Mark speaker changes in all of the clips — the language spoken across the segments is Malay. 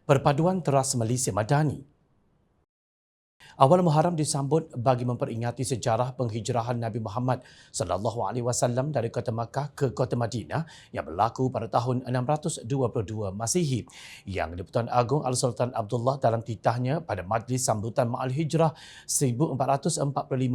Speaker 1: Perpaduan Teras Malaysia Madani. Awal Muharram disambut bagi memperingati sejarah penghijrahan Nabi Muhammad sallallahu alaihi wasallam dari kota Makkah ke kota Madinah yang berlaku pada tahun 622 Masihi. Yang di-Pertuan Agong Al-Sultan Abdullah dalam titahnya pada Majlis Sambutan Ma'al Hijrah 1445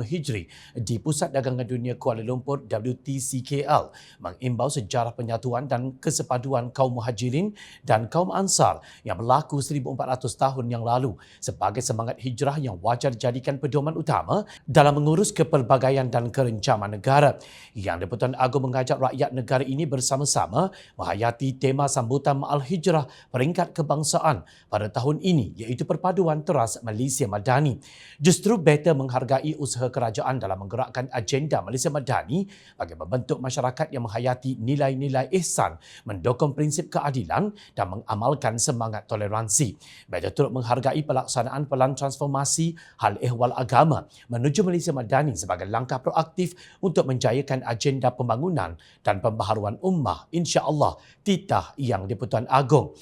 Speaker 1: Hijri di Pusat Dagangan Dunia Kuala Lumpur WTCKL mengimbau sejarah penyatuan dan kesepaduan kaum Muhajirin dan kaum Ansar yang berlaku 1400 tahun yang lalu sebagai semangat hijrah yang wajar dijadikan pedoman utama dalam mengurus kepelbagaian dan kerencaman negara. Yang di-Pertuan Agong mengajak rakyat negara ini bersama-sama menghayati tema sambutan Ma'al Hijrah peringkat kebangsaan pada tahun ini iaitu Perpaduan Teras Malaysia Madani. Justru better menghargai usaha kerajaan dalam menggerakkan agenda Malaysia Madani bagi membentuk masyarakat yang menghayati nilai-nilai ihsan, mendukung prinsip keadilan dan mengamalkan semangat toleransi. Better turut menghargai pelaksanaan pelan transformasi hal ehwal agama menuju Malaysia Madani sebagai langkah proaktif untuk menjayakan agenda pembangunan dan pembaharuan ummah, insya-Allah, titah yang di-Pertuan Agong.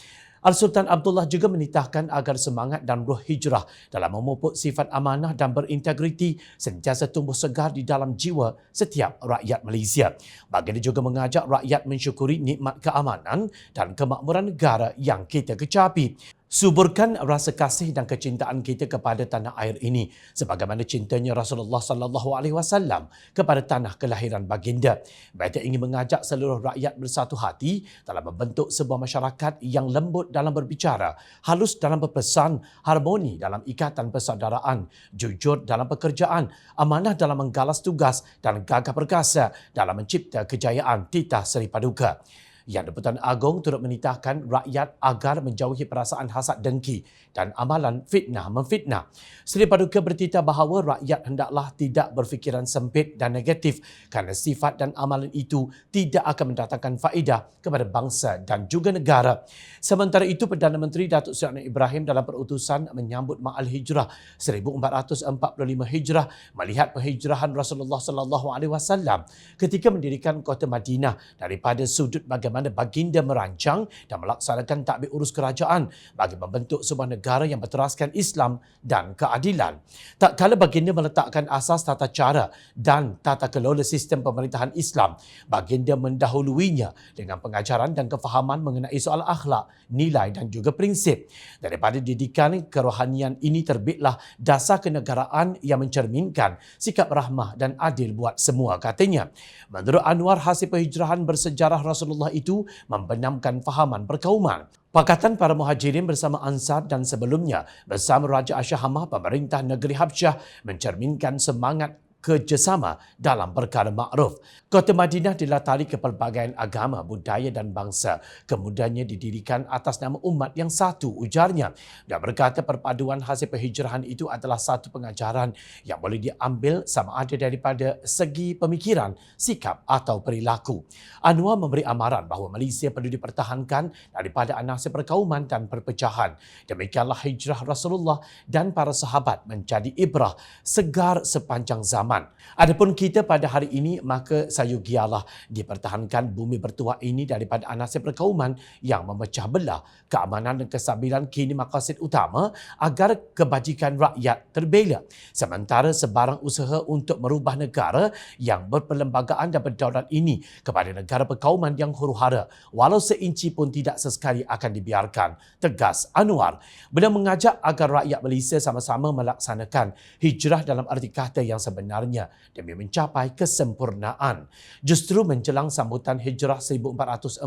Speaker 1: Al-Sultan Abdullah juga menitahkan agar semangat dan ruh hijrah dalam memupuk sifat amanah dan berintegriti sentiasa tumbuh segar di dalam jiwa setiap rakyat Malaysia. Baginda juga mengajak rakyat mensyukuri nikmat keamanan dan kemakmuran negara yang kita kecapi. Suburkan rasa kasih dan kecintaan kita kepada tanah air ini sebagaimana cintanya Rasulullah sallallahu alaihi wasallam kepada tanah kelahiran baginda. Baginda ingin mengajak seluruh rakyat bersatu hati dalam membentuk sebuah masyarakat yang lembut dalam berbicara, halus dalam berpesan, harmoni dalam ikatan persaudaraan, jujur dalam pekerjaan, amanah dalam menggalas tugas dan gagah perkasa dalam mencipta kejayaan titah Seri Paduka. Yang di-Pertuan Agong turut menitahkan rakyat agar menjauhi perasaan hasad dengki dan amalan fitnah memfitnah. Seri Paduka bertitah bahawa rakyat hendaklah tidak berfikiran sempit dan negatif kerana sifat dan amalan itu tidak akan mendatangkan faedah kepada bangsa dan juga negara. Sementara itu, Perdana Menteri Datuk Seri Anwar Ibrahim dalam perutusan menyambut Ma'al Hijrah 1445 Hijrah melihat penghijrahan Rasulullah sallallahu alaihi wasallam ketika mendirikan kota Madinah daripada sudut bagaimana baginda merancang dan melaksanakan tadbir urus kerajaan bagi membentuk sebuah negara yang berteraskan Islam dan keadilan. Tak kala baginda meletakkan asas tata cara dan tata kelola sistem pemerintahan Islam, baginda mendahuluinya dengan pengajaran dan kefahaman mengenai soal akhlak, nilai dan juga prinsip. Daripada didikan kerohanian ini terbitlah dasar kenegaraan yang mencerminkan sikap rahmah dan adil buat semua, katanya. Menurut Anwar, hasil penghijrahan bersejarah Rasulullah itu membenamkan fahaman perkauman. Pakatan para Muhajirin bersama Ansar dan sebelumnya bersama Raja Asyahamah pemerintah negeri Habsyah mencerminkan semangat kerjasama dalam perkara makruf. Kota Madinah dilatari kepelbagaian agama, budaya dan bangsa. Kemudiannya didirikan atas nama umat yang satu, ujarnya. Dan berkata perpaduan hasil penghijrahan itu adalah satu pengajaran yang boleh diambil sama ada daripada segi pemikiran, sikap atau perilaku. Anwar memberi amaran bahawa Malaysia perlu dipertahankan daripada anasir perkauman dan perpecahan. Demikianlah hijrah Rasulullah dan para sahabat menjadi ibrah segar sepanjang zaman. Adapun kita pada hari ini, maka sayugialah dipertahankan bumi bertuah ini daripada anasir perkauman yang memecah belah. Keamanan dan kesabilan kini maqasid utama agar kebajikan rakyat terbela. Sementara sebarang usaha untuk merubah negara yang berperlembagaan dan berdaulat ini kepada negara perkauman yang huru-hara, walau seinci pun tidak sesekali akan dibiarkan, tegas Anwar. Beliau mengajak agar rakyat Malaysia sama-sama melaksanakan hijrah dalam arti kata yang sebenarnya demi mencapai kesempurnaan. Justru menjelang sambutan hijrah 1445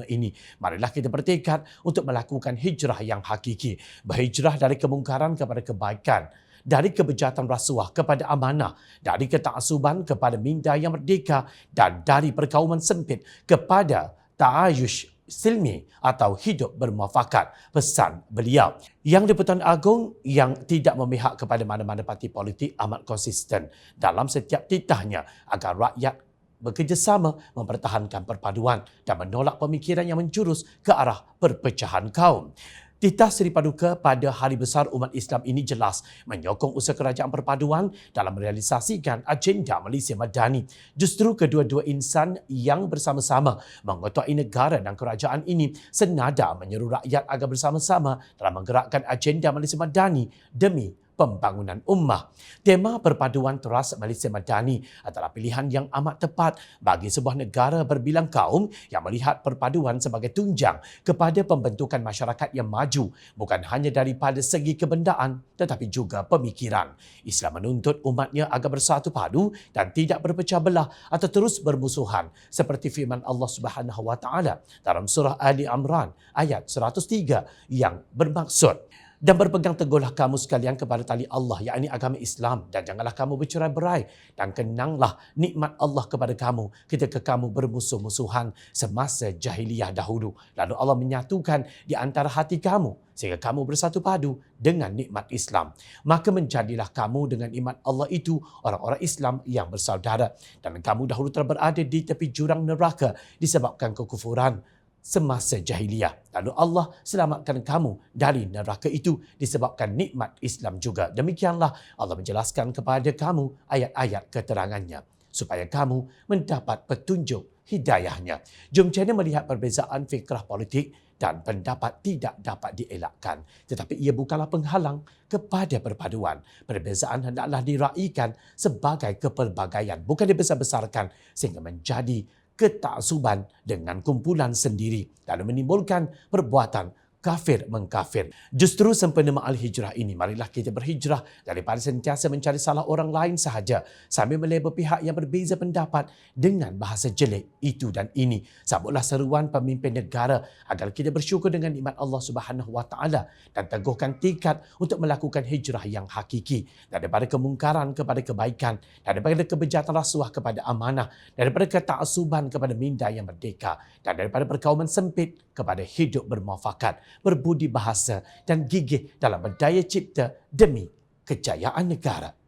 Speaker 1: ini, marilah kita bertekad untuk melakukan hijrah yang hakiki, berhijrah dari kemungkaran kepada kebaikan, dari kebejatan rasuah kepada amanah, dari ketaksuban kepada minda yang merdeka dan dari perkauman sempit kepada ta'ayush silmi atau hidup bermuafakat, pesan beliau. Yang di-Pertuan Agong yang tidak memihak kepada mana-mana parti politik amat konsisten dalam setiap titahnya agar rakyat bekerjasama mempertahankan perpaduan dan menolak pemikiran yang menjurus ke arah perpecahan kaum. Titah Seri Paduka pada Hari Besar Umat Islam ini jelas menyokong usaha kerajaan perpaduan dalam merealisasikan agenda Malaysia Madani. Justru kedua-dua insan yang bersama-sama mengetuai negara dan kerajaan ini senada menyeru rakyat agar bersama-sama dalam menggerakkan agenda Malaysia Madani demi pembangunan ummah. Tema perpaduan teras Malaysia Madani adalah pilihan yang amat tepat bagi sebuah negara berbilang kaum yang melihat perpaduan sebagai tunjang kepada pembentukan masyarakat yang maju, bukan hanya daripada segi kebendaan tetapi juga pemikiran. Islam menuntut umatnya agar bersatu padu dan tidak berpecah belah atau terus bermusuhan seperti firman Allah Subhanahu Wa Taala dalam surah Ali Imran ayat 103 yang bermaksud, dan berpegang teguhlah kamu sekalian kepada tali Allah, yakni agama Islam, dan janganlah kamu bercerai-berai, dan kenanglah nikmat Allah kepada kamu ketika kamu bermusuh-musuhan semasa jahiliyah dahulu. Lalu Allah menyatukan di antara hati kamu sehingga kamu bersatu padu dengan nikmat Islam. Maka menjadilah kamu dengan nikmat Allah itu orang-orang Islam yang bersaudara, dan kamu dahulu telah berada di tepi jurang neraka disebabkan kekufuran semasa jahiliyah. Lalu Allah selamatkan kamu dari neraka itu disebabkan nikmat Islam juga. Demikianlah Allah menjelaskan kepada kamu ayat-ayat keterangannya supaya kamu mendapat petunjuk hidayahnya. Jom channel melihat perbezaan fikrah politik dan pendapat tidak dapat dielakkan. Tetapi ia bukanlah penghalang kepada perpaduan. Perbezaan hendaklah diraikan sebagai kepelbagaian, bukan dibesar-besarkan sehingga menjadi ketaksuban dengan kumpulan sendiri dan menimbulkan perbuatan kafir mengkafir. Justru sempena Ma'al Hijrah ini, marilah kita berhijrah daripada sentiasa mencari salah orang lain sahaja sambil melabel pihak yang berbeza pendapat dengan bahasa jelek itu dan ini. Sambutlah seruan pemimpin negara agar kita bersyukur dengan nikmat Allah Subhanahu Wa Taala dan teguhkan tekad untuk melakukan hijrah yang hakiki daripada kemungkaran kepada kebaikan, daripada kebejatan rasuah kepada amanah, daripada ketaksuban kepada minda yang merdeka, dan daripada perkauman sempit kepada hidup bermuafakat, berbudi bahasa dan gigih dalam berdaya cipta demi kejayaan negara.